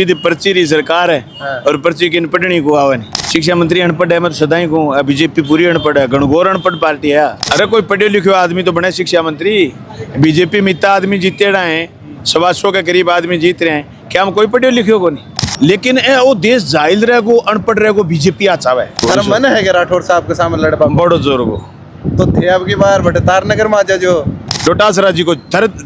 सीधी पर्ची री सरकार है और पर्ची की अनपढ़नी को आवे नहीं। शिक्षा मंत्री अनपढ़ है, मैं तो सदाई को बीजेपी पूरी अनपढ़ है, गणगौर अनपढ़ पार्टी है। अरे कोई पढ़े लिखे आदमी तो बने शिक्षा मंत्री। बीजेपी में इतना आदमी जीते रहे हैं, 125 के करीब आदमी जीत रहे हैं, क्या हम कोई पढ़े लिखे को नहीं। लेकिन वो देश जाहिल रहे को अनपढ़ रहे को बीजेपी अच्छा है। तेरा मन है कि राठौर साहब के सामने लड़ पाऊं? बड़ो जोर को तो थे अब की बार बटे तारनगर में आजा जो डोटासरा जी को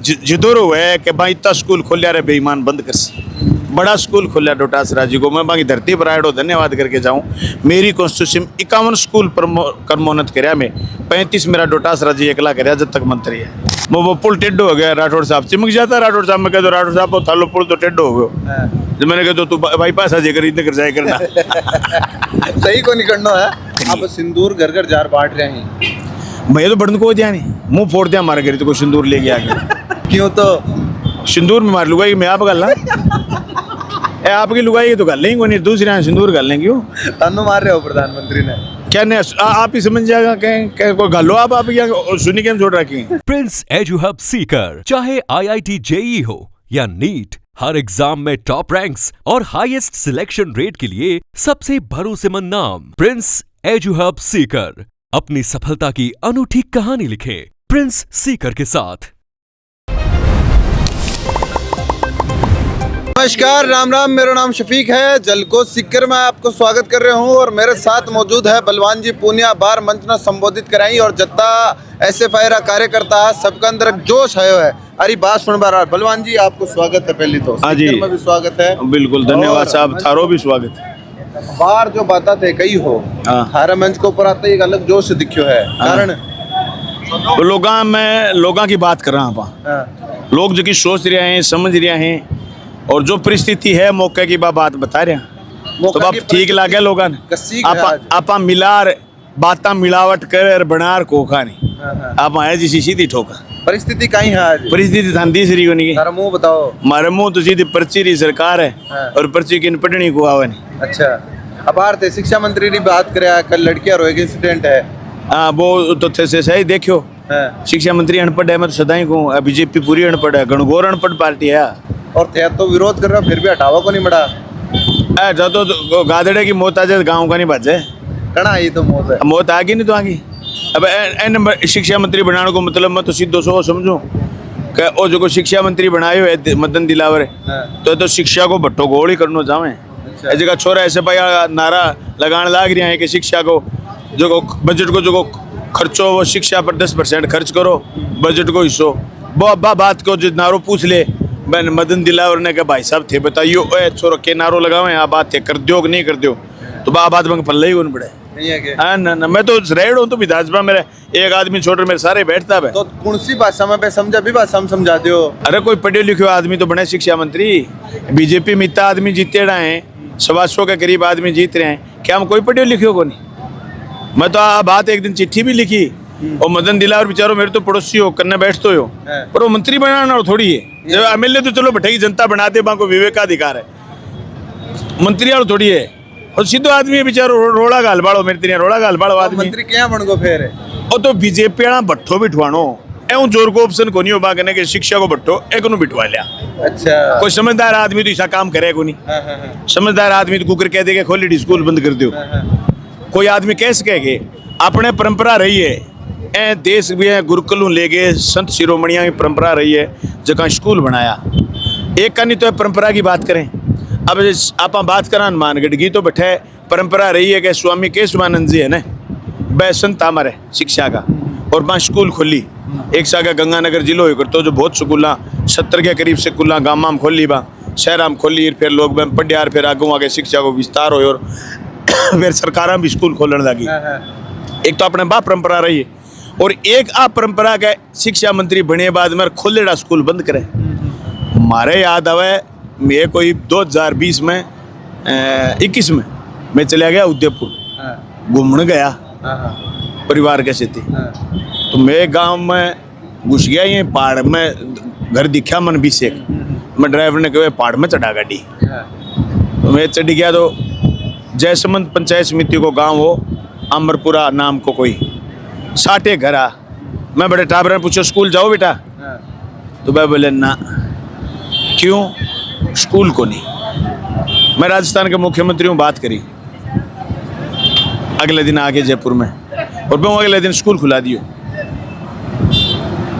जिदोरो है कि भाई इतना स्कूल खोलिया रे बेईमान बंद कर सी। बड़ा स्कूल खोलिया डोटासरा जी को, मैं बाकी धरती पर आयो धन्यवाद करके जाऊं। मेरी कॉन्स्टिट्यूशन 51 स्कूल कर्मोन्नत कराया मैं, 35 मेरा डोटासरा जी एकला कराया जब तक मंत्री है। वो पुल टेढ़ो हो गया, राठौर साहब चिमक जाता। राठौर साहब मैं कह दो राठौर साहब वो थालो पुल तो टेढ़ो हो गयो। जब मैंने कहा तो तू बाईपास आ जाकर इधर कर जाए करना सही को नहीं करना है। अब सिंदूर घर घर जार बांट रहे हैं, मैं तो बड़न को दिया नहीं, मुंह फोड़ दिया मारे गरी तो कोई सिंदूर लेके आ गया। क्यों? तो सिंदूर में मार लुगाई मैं आप गल आपकी लुगाई तो गल नहीं कोई नहीं, दूसरे सिंदूर गल लें क्यों तन्नू मार रहे हो प्रधानमंत्री ने? क्या नहीं आप ही समझ जाएगा कहीं कोई गलो आप सुनी के छोड़ रखी। प्रिंस एजू हब सीकर, चाहे IIT JEE हो या नीट, हर एग्जाम में टॉप रैंक्स और हाईएस्ट सिलेक्शन रेट के लिए सबसे भरोसेमंद नाम प्रिंस एजू हब सीकर। अपनी सफलता की अनूठी कहानी लिखें प्रिंस सीकर के साथ। नमस्कार, राम राम, मेरा नाम शफीक है। जलको सीकर में आपको स्वागत कर रहा हूँ और मेरे साथ मौजूद है बलवान जी पूनिया। बार मंच में संबोधित कराई और जत्ता ऐसे फायरा कार्यकर्ता सबके अंदर एक जोश आयो है। अरे बात सुन बार बलवान जी, आपको स्वागत है। पहली तो सीकर में भी स्वागत है। बिल्कुल धन्यवाद साहब, थारो भी स्वागत है। बाहर जो बात थे कई हो हर मंच के ऊपर आते एक अलग जोश दिखो है, कारण तो लोगों की बात कर रहा हूँ। लोग जो की सोच रहे हैं, समझ रहे हैं और जो परिस्थिति है मौके की बात बता रहे हैं तो आप ठीक लगे लोगों ने। आपा मिलार बाता मिलावट कर बनार कोखा नहीं आप आए जी सीधी ठोका। परिस्थिति कहीं है आज? परिस्थिति थांदी सरी को नहीं। तारा मुंह बताओ। मारे मुंह तो सीधी पर्ची री सरकार है और पर्ची की अनपढ़नी को आवे नहीं। अच्छा, अब आरते शिक्षा मंत्री ने बात करे, कल लड़कियां रोएगी इंसिडेंट है। हाँ वो तो थे से सही देखियो। शिक्षा मंत्री अनपढ़ है, मैं तो सदाई को बीजेपी पूरी अनपढ़ है, गणगौर अनपढ़ पार्टी है। और थे तो विरोध कर रहा फिर भी हटावा को नहीं मड़ा। तो गादड़े की मौत आ जाए गाँव का नहीं बचे कना ये तो मौत है। मौत आ गई नहीं तो आ गई। अब नंबर शिक्षा मंत्री बनाने को मतलब मैं तो सीधो सो समझूं कि वो जो शिक्षा मंत्री बनाए हुए मदन दिलावर तो शिक्षा को भट्टो गोल ही करना चाहे। जगह छोरा ऐसे भाई नारा लगाने लाग रहे हैं कि शिक्षा को जो बजट को जो खर्चो वो शिक्षा पर 10% खर्च करो, बजट को हिस्सो वो अब्बा बात को जो नारो पूछ ले। मैंने मदन दिलावर ने कहा भाई साहब थे बताइयो छोरो के नारो लगावे आप बात थे कर दो कि नहीं कर दो तो बात में पल्ले ही पड़े नहीं है के? ना मैं तो रेड हूँ तो विधानसभा मेरे एक आदमी छोड़ मेरे सारे बैठता है। तो कौन सी भाषा में समझा भी भाषा में समझा दो। अरे कोई पढ़े लिखे आदमी तो बने शिक्षा मंत्री। बीजेपी में इतना आदमी जीते रहे हैं, 125 के करीब आदमी जीत रहे हैं, क्या हम कोई पढ़े लिखे को नहीं। मैं तो बात एक दिन चिट्ठी भी लिखी और मदन दिलावर बेचारो मेरे तो पड़ोसी हो करने बैठते हो पर वो मंत्री बनाना थोड़ी है। MLA तो चलो बैठेगी जनता बना दे, को विवेकाधिकार है, मंत्री वालों थोड़ी है। और सीधो आदमी है बेचारो रोड़ा गाल बाड़ो मेरे तेरे रोड़ा गाल बाड़ो आदमी मंत्री क्या बन गो फिर वो तो बीजेपी वाला भट्ठो बिठवानो एवं जोर को ऑप्शन को नहीं हो बागने के शिक्षा को भट्ठो एक नु बिठवा लिया। अच्छा, कोई समझदार आदमी तो ऐसा काम करे को नहीं। समझदार आदमी तो कुकर कह देगा खोली स्कूल बंद कर दो। कोई आदमी कैसे कहे अपने परंपरा रही है ए देश भी है गुरुकुलों ले गए संत शिरोमणिया की परंपरा रही है जगह स्कूल बनाया। एक का नहीं तो परंपरा की बात करें। अब आप बात करा हनुमानगढ़ की तो बैठे परंपरा रही है कि स्वामी केशवानंद जी है ना वह संत हमारे शिक्षा का और वहाँ स्कूल खोली एक सागा गंगानगर जिलो होकर तो जो बहुत स्कूल 70 के करीब से स्कूल गाँव में खोली वहाँ शहर में खोली फिर लोग पढ़ियार फिर आगे आगे शिक्षा को विस्तार हो और फिर सरकार भी स्कूल खोलने लगी। एक तो अपने बाप परंपरा रही है और एक आप परंपरा का शिक्षा मंत्री बने बाद में खोलेड़ा स्कूल बंद करे। मारे याद आवे मैं कोई 2020 में 21 में मैं चला गया उदयपुर घूमने गया परिवार के साथ। तो मैं गांव में घुस गया ये पहाड़ में घर दिखा मन भी से मैं ड्राइवर ने कहा पहाड़ में चढ़ा गाड़ी। तो मैं चढ़ गया तो जयसमंद पंचायत समिति को गांव हो अमरपुरा नाम को कोई 60 घर आ। मैं बड़े टाबर ने पूछा स्कूल जाओ बेटा तो मैं बोले ना क्यों स्कूल को नहीं। मैं राजस्थान के मुख्यमंत्री हूँ, बात करी अगले दिन आके जयपुर में, और मैं अगले दिन स्कूल खुला दियो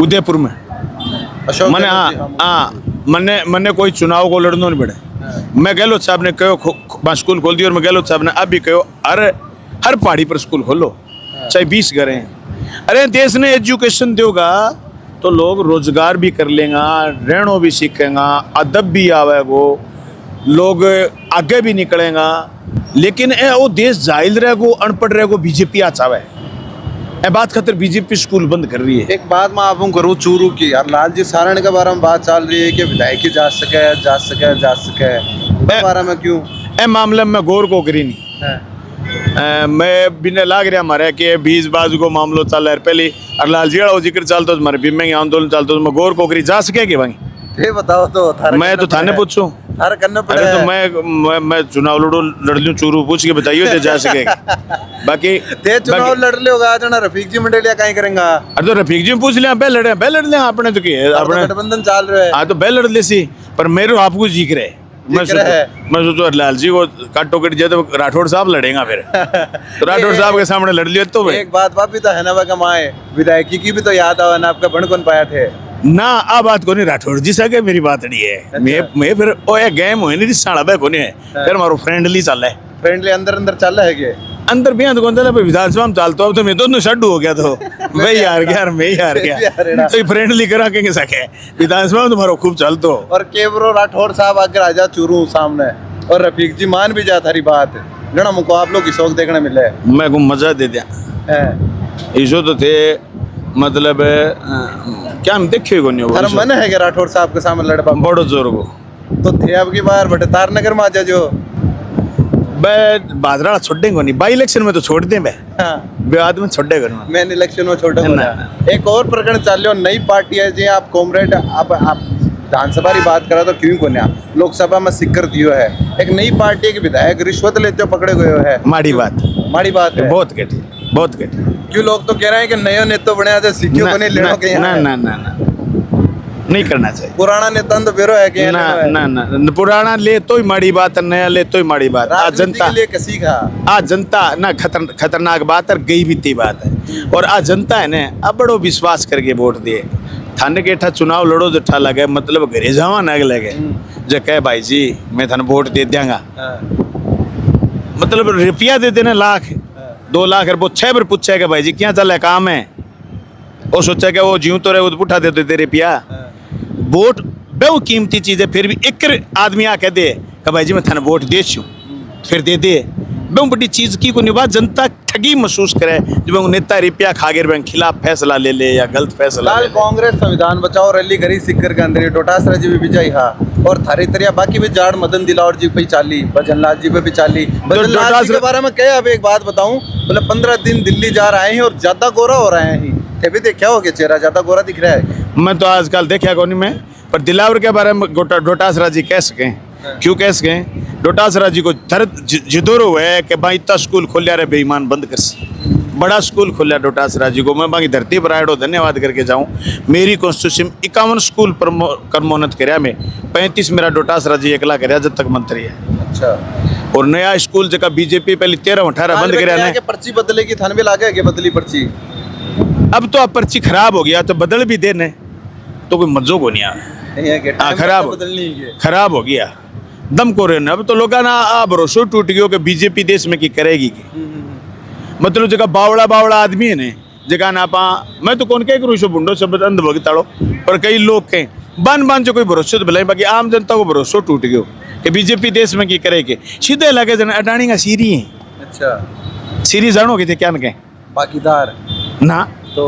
उदयपुर में। अशोक मैंने गहलोत जी, हाँ मैंने कोई चुनाव को लड़ना नहीं पड़े। मैं गहलोत साहब ने कहो स्कूल खोल दिया, और मैं गहलोत साहब ने अब भी कहो हर पहाड़ी पर स्कूल खोलो, चाहे 20 घर हैं। अरे देश ने एजुकेशन देगा तो लोग रोजगार भी कर लेगा, रहनो भी सीखेगा, अदब भी आवेगो, लोग आगे भी निकलेगा। लेकिन वो देश जाहिल रहेगो, अनपढ़ रहेगो, बीजेपी आ चावे ए बात खातिर बीजेपी स्कूल बंद कर रही है। एक बात मैं आपको करूँ चूरू की, और लालजी सारण के बारे में बात चल रही है कि विधायकी जा सके इस बारे में क्यों ए मामले में गौर को करी नहीं है? मैं बिना लाग रहा हमारे के 20 बाजू को मामलो चल रहा है पहले, और लालजीड़ा वो जिक्र चलता तो हमारे भीम में आंदोलन चलता तो मैं गौर को करी जा सके कि भाई ये बताओ तो मैं तो थाने पूछूं। थाने करना अरे पड़े तो मैं चुनाव लड़ लूं, चूरू पूछ के बताइए तो जा सकेगा। बाकी ते चुनाव लड़ लियोगा आ जाना रफीक जी मंडेलिया कहीं करेंगा। अरे तो रफीक जी पूछ लिया, बे लड़ ले आपने तो किए अपने आपने गठबंधन चल रहा है। हाँ तो बे लड़ ले सी, पर मेरे आपको जिक्र है। मैं सोचो लाल जी को काटो कट जाए तो राठौड़ साहब लड़ेगा फिर तो राठौड़ साहब के सामने लड़ लिया तो एक बात भी तो है ना वह कमाए विधायकी की भी तो याद आवा ना, आपका बन कौन पाया थे ना आ बात को नहीं राठौड़ जी सके मेरी बात नहीं है। मैं फिर ओ ये गेम हो नहीं साड़ा बे को नहीं है, फिर मारो फ्रेंडली चल है, फ्रेंडली अंदर चल है के अंदर भी तो कौन चला विधानसभा में चलता अब तो मैं दोनों शड्डू हो गया तो मैं हार गया तो फ्रेंडली करा के सके विधानसभा में तुम्हारा खूब चलतो। और केवरो राठौड़ साहब आगे राजा चूरू सामने और रफीक जी मान भी जा थारी बात घना मुको आप लोग की शौक देखने मिले। मैं को मजा दे दिया इसो तो थे मतलब क्या हम देखे को नहीं थारा मन है कि राठौड़ साहब के सामने लड़ पा बड़ो जोर को तो थे अब की बार बटे तारनगर में आ जा जो बादरा छोड़ेंगे नहीं, बाई इलेक्शन में तो छोड़ दें बाद में छोड़ेगा नहीं, मैन इलेक्शन में छोड़ेगा। एक और प्रकरण चल रहा नई पार्टी है जी आप कॉमरेड आप विधानसभा की बात करा तो क्यों को नहीं लोकसभा में सिक्कर दियो है एक नई पार्टी के विधायक रिश्वत लेते हो पकड़े गए है। माड़ी बात है बहुत घटी क्यों लोग तो कह रहे हैं कि नयो नेता बने थे सिक्कियों को नहीं लेनो के ना नहीं करना चाहिए। पुराना नेता तो बेरो है कि ना पुराना ले तो ही माड़ी बात, नया ले तो ही माड़ी बात। आज जनता के लिए कसी का आज जनता ना खतरनाक बात और गई बीती बात है, और आज जनता है ना अब बड़ो विश्वास करके वोट दिए थाने के ठा चुनाव लड़ो जो ठा लगे मतलब घरे जावा ना लगे जो कहे भाई जी मैं थाने वोट दे देंगा मतलब रुपया दे देना लाख 2 लाख वो 6 बार पूछे कि भाई जी क्या चल है काम है, वो सोचा कि वो जीव तो रहे वो तो पुठा दे देते रुपया वोट बहु कीमती चीज है। फिर भी एक आदमी आके दे कि भाई जी मैं थाने वोट दे छू फिर दे बहु बड़ी चीज की को निभा जनता ठगी महसूस करे जब नेता रुपया खा गए खिलाफ फैसला ले या गलत फैसला ले। कांग्रेस संविधान बचाओ रैली करी सिक्कर के अंदर डोटासरा जी भी जाई हा और थारी तरिया बाकी भी जाड़ मदन दिलावर जी पे चाली भजन लाल जी पे भी चाली। भजन लाल जी के बारे में क्या अब एक बात बताऊं मतलब 15 दिन दिल्ली जा रहे हैं और ज्यादा गोरा हो रहे हैं ये भी देखा हो गया चेहरा ज्यादा गोरा दिख रहा है। मैं तो आजकल देखा कौन मैं पर दिलावर के बारे में डोटासरा जी कह सकें क्यों कह सकें डोटासरा जी को जिदोरो है कि भाई इतना स्कूल खोलिया रे बेईमान बंद कर बड़ा स्कूल खोलिया डोटासरा जी को मैं बाकी धरती पर आयो धन्यवाद करके जाऊं। मेरी कॉन्स्टिट्यूशन 51 स्कूल कर्मोन्नत कराया में 35 मेरा डोटासरा जी एकला कराया जब तक मंत्री है। अच्छा और नया स्कूल जगह बीजेपी पहले 13-18 बंद कराया ने पर्ची बदले की थाने भी लागे के बदली पर्ची अब तो अब पर्ची खराब हो गया तो बदल भी देने तो कोई मजो को नहीं आया खराब हो गया दम को रहना। अब तो लोग ना भरोसा टूट गयो कि बीजेपी देश में की करेगी मतलब जगह बावड़ा आदमी है ने जगह ना पा मैं तो कौन कह करूँ सो बुंडो शब्द अंध भगताड़ो पर कई लोग कहें बान जो कोई भरोसा तो भलाई बाकी आम जनता को भरोसा टूट गयो कि बीजेपी देश में की करेगी सीधे लगे जन अडानी का सीरी है। अच्छा सीरी जानो कि क्या कहें बाकीदार ना तो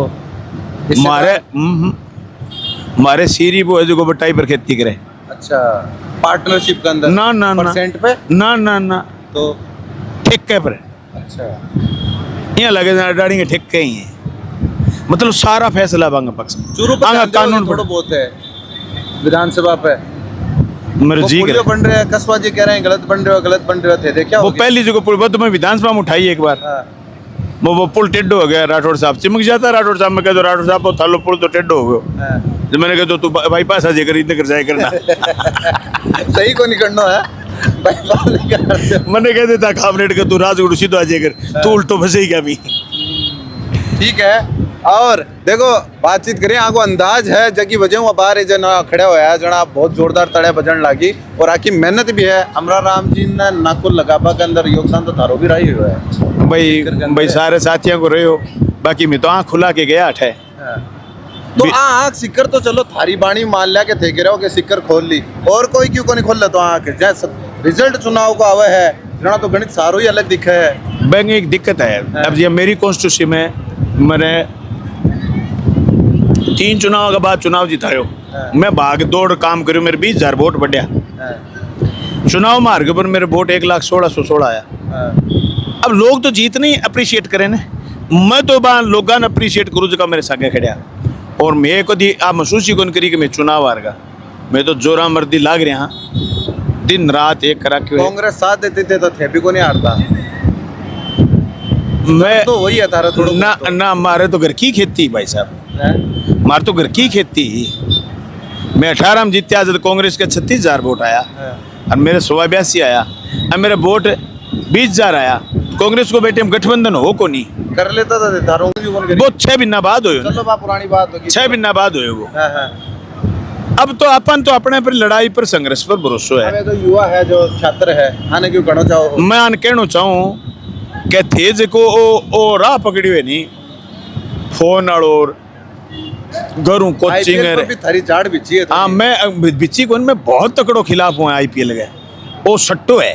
मारे सीरी वो है जो बटाई पर खेती करे। अच्छा पार्टनरशिप के अंदर ना परसेंट पे ना तो ठेके पर। अच्छा यहाँ लगे अडानी के ठेके ही है मतलब सारा फैसला बांगा पक्ष कानून थोड़ा बहुत है विधानसभा पे मेरे जी बन रहे हैं कस्बा जी कह रहे हैं गलत बन रहे थे देखा वो पहली जगह पुल तो मैं विधानसभा में उठाई एक बार वो पुल टेढ़ो हो गया राठौड़ साहब चिमक जाता राठौड़ साहब में कह दो राठौड़ साहब थालो पुल तो टेढ़ो हो गयो जब मैंने कहा तो तू बाईपास आ जाकर इतने कर जाए करना सही को नहीं करना है बाईपास नहीं करते। मैंने कह देता कामरेड के तू राजगुड़ सीधो आ जाकर तू उल्टो फंसे ही क्या भी। ठीक है। और देखो बातचीत करें, आगो अंदाज है जगी वजह हुआ बाहर जना खड़ा हुआ है जना बहुत जोरदार तड़े बजन लागी और आकी मेहनत भी है। अमरा राम जी ने नाकुल लगाबा के अंदर योगदान तो थारो भी रही हुआ है भाई सारे साथियों को रहे हो, बाकी मैं तो आँख खुला के गया अठे। तो आँख सिक्कर तो चलो थारी बाणी मान लिया के थे रहो के सिक्कर खोल ली, और कोई क्यों को नहीं खोल ला तो आँख जैसे रिजल्ट चुनाव को आवे है जना तो गणित सारो ही अलग दिखे है। बैंक एक दिक्कत है, अब ये मेरी कॉन्स्टिट्यूंसी में मैंने 3 चुनाव के बाद चुनाव जितायो, मैं भाग दौड़ काम करूँ, मेरे 20,000 वोट बढ़िया। चुनाव मार्ग पर मेरे वोट 1,16,16 आया। अब लोग तो जीत नहीं अप्रिशिएट करें ना, मैं तो बान लोगों ने अप्रिशिएट करूँ जो मेरे सागे खड़िया, और मैं कभी आप महसूस ही कौन करी कि मैं चुनाव हार गया। मैं तो जोरा मर्दी लाग रहा दिन रात एक करा के। कांग्रेस साथ देते थे तो थे भी को नहीं हारता। मैं तो वही है तारा थोड़ा ना ना मारे तो घर की खेती भाई साहब, मार तो घर की खेती। मैं 18 में जीत्या जब कांग्रेस के 36,000 वोट आया और मेरे 182 आया, और मेरे वोट 20,000 आया। कांग्रेस को बेटे हम गठबंधन हो को नहीं कर लेता था तारों भी कौन करी। वो 6 महीना बाद हुए, चलो बात पुरानी बात होगी। 6 महीना बाद हुए वो। हाँ। अब तो अपन तो अपने पर लड़ाई पर संघर्ष पर भरोसा है। हमें तो युवा है जो छात्र है, आने क्यों कहना चाहो। मैं आन कहना चाहूँ कि थे जो ओ राह पकड़ी हुए नहीं फोन और घरों कोचिंग आईपीएल पर भी थारी झाड़ बिछी है। हाँ मैं बिच्ची को मैं बहुत तकड़ो खिलाफ हूँ आईपीएल के। वो सट्टो है,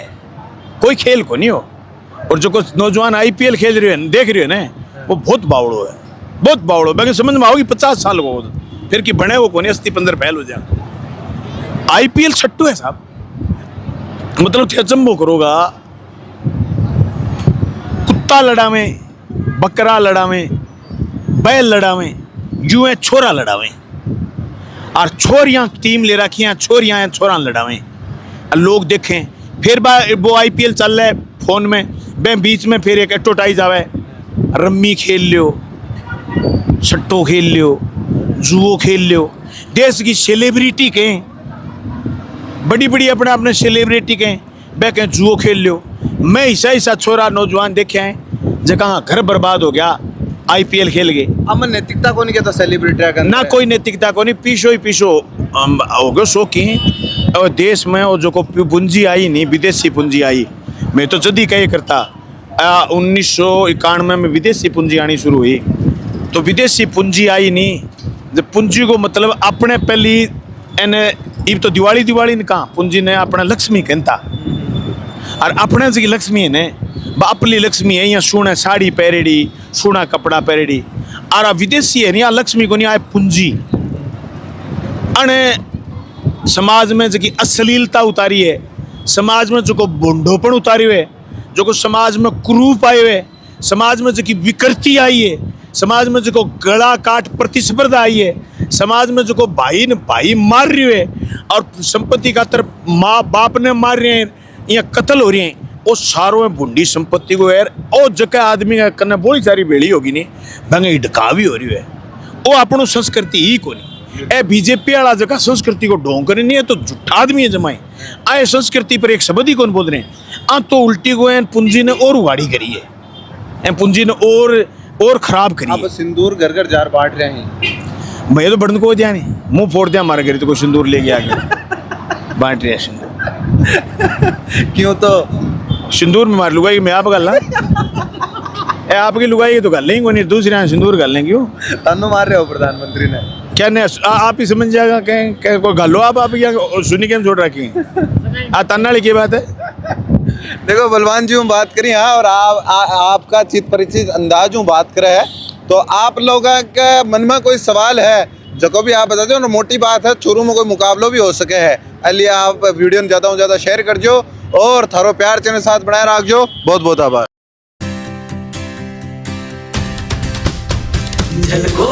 कोई खेल को नहीं हो, और जो कुछ नौजवान आईपीएल खेल रहे हैं देख रहे हो ना, वो बहुत बावड़ो है, बहुत बावड़ो। बाकी समझ में आओगी 50 साल को फिर की बने वो को नहीं 80-15 फैल हो जाए। आईपीएल सट्टू है साहब, मतलब चंबो करोगा, कुत्ता लड़ावे, बकरा लड़ावे, बैल लड़ावे, जुए छोरा लड़ावे, और छोरियां टीम ले रखी हैं, छोरियां छोरा लड़ावे। लोग देखें फिर वो आईपीएल चल रहा है फोन में, बे बीच में फिर एक एडवर्टाइज आवे, रम्मी खेल लियो, सट्टो खेल लियो, जुओ खेल लियो। देश की सेलिब्रिटी के बड़ी बड़ी अपने सेलिब्रिटी के बे कहें जुओ खेल लियो। मैं ऐसा छोरा नौजवान देखे हैं जगह घर बर्बाद हो गया आईपीएल खेल गए। अमन नैतिकता को नहीं कहता सेलिब्रिटी का ना कोई नैतिकता को नहीं, पीछो ही पीछो हो गए सो की। और देश में वो जो को पूंजी आई नहीं, विदेशी पूंजी आई। मैं तो जल्दी कह करता 1991 में विदेशी पूंजी आनी शुरू हुई, तो विदेशी पूंजी आई नहीं। जब पूंजी को मतलब अपने पहली इब तो दिवाली ने कहा पूंजी ने अपना लक्ष्मी कहता, और अपने से लक्ष्मी है ने अपनी लक्ष्मी है, यहाँ सोना साड़ी पहरेड़ी, सोना कपड़ा पहरेड़ी, और विदेशी है यहाँ लक्ष्मी को नहीं आए पूंजी। अने समाज में जो अश्लीलता उतारी है, समाज में जो को बोंडोपन उतारी हुए, जो को समाज में कुरूप आए हुए, समाज में जो विकृति आई है, समाज में जो को गला काट प्रतिस्पर्धा आई है, समाज में जो को भाई ने भाई मार रही है, और संपत्ति का तरफ माँ बाप ने मार रहे हैं, यहाँ कत्ल हो रहे हैं। वो सारों में बुंडी संपत्ति को यार और जगह आदमी का करना बहुत सारी बेड़ी होगी नहीं भंगे ढकावी हो रही है। वो अपनों संस्कृति ही को नहीं, ए बीजेपी वाला जगह संस्कृति को ढोंग करे नहीं है तो झूठा आदमी है जमाए आए संस्कृति पर एक शब्द ही कौन बोल रहे हैं। आ तो उल्टी को पूंजी ने और उगाड़ी करी है, पूंजी ने और खराब करी। अब सिंदूर घर घर जार बांट रहे हैं। मैं तो बड़न को दिया नहीं, मुंह फोड़ दिया हमारे घर तो कोई सिंदूर लेके आ गया बांट रहे सिंदूर। क्यों तो सिंदूर में मार लुगाई मैं आप गल आपकी लुगाई तो गल नहीं कोई दूसरे सिंदूर गल लें क्यों तानू मार रहे हो प्रधानमंत्री ने क्या नहीं आप ही समझ जाएगा कहीं कोई गलो आप क्या सुनी के छोड़ रखी तन्ना की बात है। देखो बलवान जी हम बात करी हाँ, और आपका चित परिचित अंदाज हूँ बात करे है, तो आप लोगों के मन में कोई सवाल है जो भी आप बताते हो, मोटी बात है शुरू में कोई मुकाबलो भी हो सके है, इसलिए आप वीडियो ज़्यादा से ज़्यादा शेयर कर जो और थारो प्यार चैनल साथ बनाए रख जो। बहुत बहुत आभार। झलको